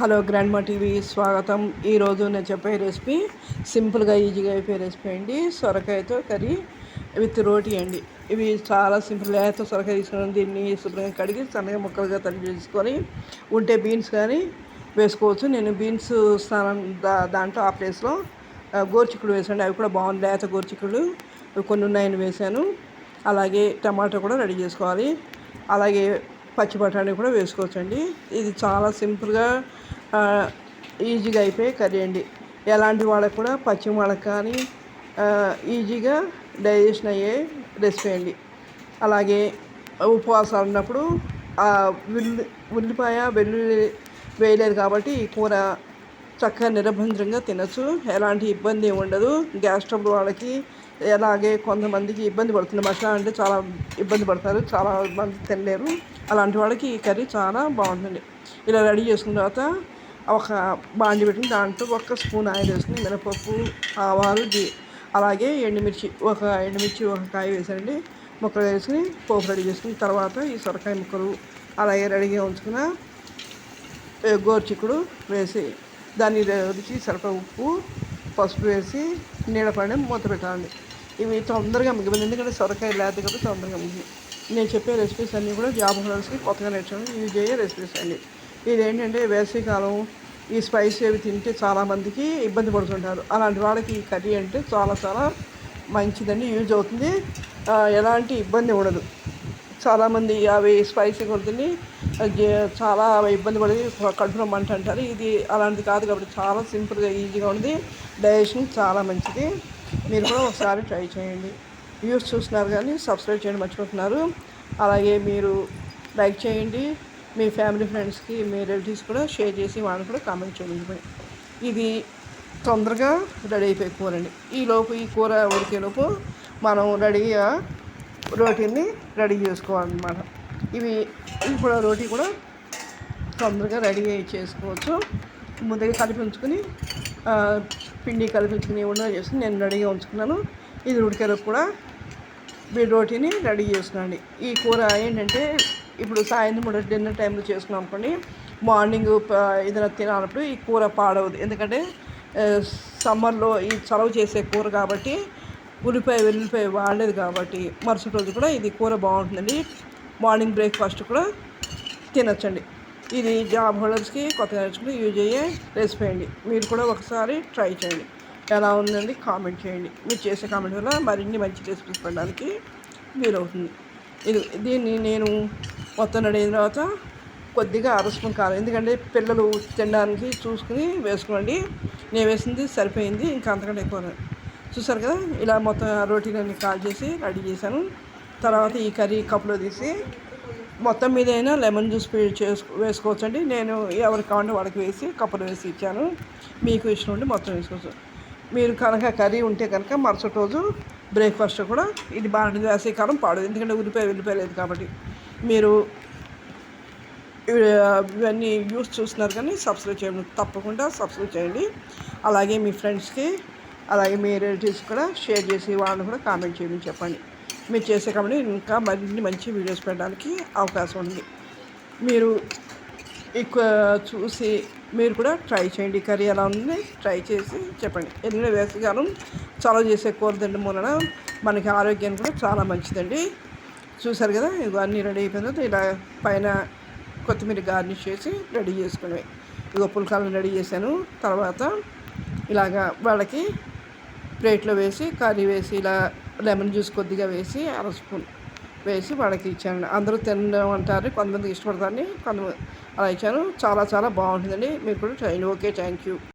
Hello grandma TV స్వాగతం. ఈరోజు నేను చెప్పే రెసిపీ సింపుల్గా ఈజీగా అయిపోయే రెసిపీ అండి. సొరకాయతో కర్రీ విత్ రోటీ అండి. ఇవి చాలా సింపుల్. లేత సొరకాయ తీసుకొని దీన్ని శుభ్రంగా కడిగి సన్నగా ముక్కలుగా తరిగి చేసుకొని ఉంటే బీన్స్ కానీ వేసుకోవచ్చు. నేను బీన్స్ స్నానం దాంట్లో ఆ ప్లేస్లో గోరుచిక్కుడు వేసాను. అవి కూడా బాగుంది. లేత గోరుచిక్కుడు కొన్ని ఉన్నాయని వేసాను. అలాగే టమాటా కూడా రెడీ చేసుకోవాలి. అలాగే పచ్చి బఠానీ కూడా వేసుకోవచ్చండి. ఇది చాలా సింపుల్గా ఈజీగా అయిపోయే కర్రీ అండి. ఎలాంటి వాళ్ళకి కూడా పచ్చి వాళ్ళకి కానీ ఈజీగా డైజెషన్ అయ్యే రెసిపీ అండి. అలాగే ఉపవాసాలు ఉన్నప్పుడు ఉల్లిపాయ వెల్లుల్లి వేయలేదు కాబట్టి ఈ కూర చక్కగా నిరభ్యంతరంగా తినచ్చు. ఎలాంటి ఇబ్బంది ఉండదు. గ్యాస్ ట్రబుల్ వాళ్ళకి అలాగే కొంతమందికి ఇబ్బంది పడుతుంది. మసాలా అంటే చాలా ఇబ్బంది పడతారు, చాలా మంది తినలేరు. అలాంటి వాళ్ళకి ఈ కర్రీ చాలా బాగుంటుంది. ఇలా రెడీ చేసుకున్న తర్వాత ఒక బాండి పెట్టుకుని దాంట్లో 1 స్పూన్ ఆయిల్ వేసుకుని మినపప్పు, ఆవాలు, అలాగే ఎండుమిర్చి ఒక కాయ వేసండి. ముక్కలు వేసుకుని పోపు రెడీ చేసుకుని తర్వాత ఈ సొరకాయ ముక్కలు అలాగే రెడీగా ఉంచుకున్న గోరుచిక్కుడు వేసి దాన్ని రుచి సరిపడ ఉప్పు, పసుపు వేసి నీడపడి మూత పెట్టాలండి. ఇవి తొందరగా మిగిలింది, ఎందుకంటే సొరకాయ లేత కాబట్టి తొందరగా మిగిలి. నేను చెప్పే రెసిపీస్ అన్నీ కూడా జాబ్ హోల్డర్స్కి కొత్తగా నేర్చుకుని యూజ్ అయ్యే రెసిపీస్ అండి. ఇదేంటంటే వేసవికాలం ఈ స్పైసీ అవి తింటే చాలామందికి ఇబ్బంది పడుతుంటారు. అలాంటి వాళ్ళకి ఈ కర్రీ అంటే చాలా చాలా మంచిదండి, యూజ్ అవుతుంది. ఎలాంటి ఇబ్బంది ఉండదు. చాలామంది అవి స్పైసీ కొడుతుంది చాలా ఇబ్బంది పడి కడుపులో మంట అంటారు. ఇది అలాంటిది కాదు కాబట్టి చాలా సింపుల్గా ఈజీగా ఉంది. డైజెషన్ చాలా మంచిది. మీరు కూడా ఒకసారి ట్రై చేయండి. వ్యూస్ చూస్తున్నారు కానీ సబ్స్క్రైబ్ చేయండి మర్చిపోతున్నారు. అలాగే మీరు లైక్ చేయండి. మీ ఫ్యామిలీ ఫ్రెండ్స్కి మీ రిలేటివ్స్ కూడా షేర్ చేసి వాళ్ళని కూడా కామెంట్ చేయండి. ఇది తొందరగా రెడీ అయిపోయి కూర అండి. ఈలోపు ఈ కూర ఉడికేలోపు మనం రెడీగా రోటీని రెడీ చేసుకోవాలన్నమాట. ఇప్పుడు రోటీ కూడా తొందరగా రెడీ చేసుకోవచ్చు. ముందుగా కలిపి ఉంచుకొని పిండి కలిపించుకుని ఉండగా చేసుకుని నేను రెడీగా ఉంచుకున్నాను. ఇది ఉడికేలోపు కూడా రోటీని రెడీ చేసుకున్నాండి. ఈ కూర ఏంటంటే ఇప్పుడు సాయంత్రం డిన్నర్ టైంలో చేసుకున్నాం అనుకోండి, మార్నింగ్ ఏదైనా తినాలన్నప్పుడు ఈ కూర పాడవదు. ఎందుకంటే సమ్మర్లో ఈ చలవ చేసే కూర కాబట్టి వెల్లుల్లిపాయ వాడలేదు కాబట్టి మరుసటి రోజు కూడా ఇది కూర బాగుంటుందండి. మార్నింగ్ బ్రేక్ఫాస్ట్ కూడా తినచ్చండి. ఇది జాబ్ హోల్డర్స్కి కొత్తగా నేర్చుకుని యూజ్ అయ్యే రెసిపీ అండి. మీరు కూడా ఒకసారి ట్రై చేయండి. ఎలా ఉందండి కామెంట్ చేయండి. మీరు చేసే కామెంట్ వల్ల మరిన్ని మంచి రెసిపీస్ పెట్టడానికి వీలవుతుంది. దీన్ని నేను మొత్తం రెడీ అయిన తర్వాత కొద్దిగా స్పూన్ కారం, ఎందుకంటే పిల్లలు తినడానికి చూసుకుని వేసుకోండి. నేను వేసింది సరిపోయింది, ఇంకా అంతకంటే ఎక్కువ. చూసారు కదా, ఇలా మొత్తం రోటీలన్నీ కాల్ చేసి రెడీ చేశాను. తర్వాత ఈ కర్రీ కప్పులో తీసి మొత్తం మీద అయినా లెమన్ జ్యూస్ వేసుకోవచ్చండి. నేను ఎవరికి కావాలంటే వాళ్ళకి వేసి కప్పులో వేసి ఇచ్చాను. మీకు ఇష్టం ఉండి మొత్తం వేసుకోవచ్చు. మీరు కనుక కర్రీ ఉంటే కనుక మరుసటి రోజు బ్రేక్ఫాస్ట్ కూడా ఇది బాగుంటుంది. వేసవికాలం పాడు, ఎందుకంటే వెల్లిపాయ లేదు కాబట్టి. మీరు ఇవన్నీ యూస్ చూస్తున్నారు కానీ సబ్స్క్రైబ్ చేయండి, తప్పకుండా సబ్స్క్రైబ్ చేయండి. అలాగే మీ ఫ్రెండ్స్కి అలాగే మీ రిలేటివ్స్ కూడా షేర్ చేసి వాళ్ళని కూడా కామెంట్ చేయమని చెప్పండి. మీరు చేసే కామెంట్ ఇంకా మరిన్ని మంచి వీడియోస్ పెట్టడానికి అవకాశం ఉంది. మీరు ఎక్కువ చూసి మీరు కూడా ట్రై చేయండి. కర్రీ ఎలా ఉంది ట్రై చేసి చెప్పండి. ఎందుకంటే వేసవికాలం చలవ చేసే కూర తినడం వలన మనకి ఆరోగ్యానికి కూడా చాలా మంచిదండి. చూసారు కదా, ఇవన్నీ రెడీ అయిపోయిన తర్వాత ఇలా పైన కొత్తిమీర గార్నిష్ చేసి రెడీ చేసుకునేవి. పుల్కాలను రెడీ చేశాను. తర్వాత ఇలాగా వాళ్ళకి ప్లేట్లో వేసి కర్రీ వేసి ఇలా లెమన్ జ్యూస్ కొద్దిగా వేసి 1 స్పూన్ వేసి వాళ్ళకి ఇచ్చాను. అందరూ తినడం అంటారు, కొంతమంది ఇష్టపడతారని కొంతమంది అలా ఇచ్చాను. చాలా చాలా బాగుంటుందండి. మీరు కూడా ట్రై చేయండి. Okay, thank you.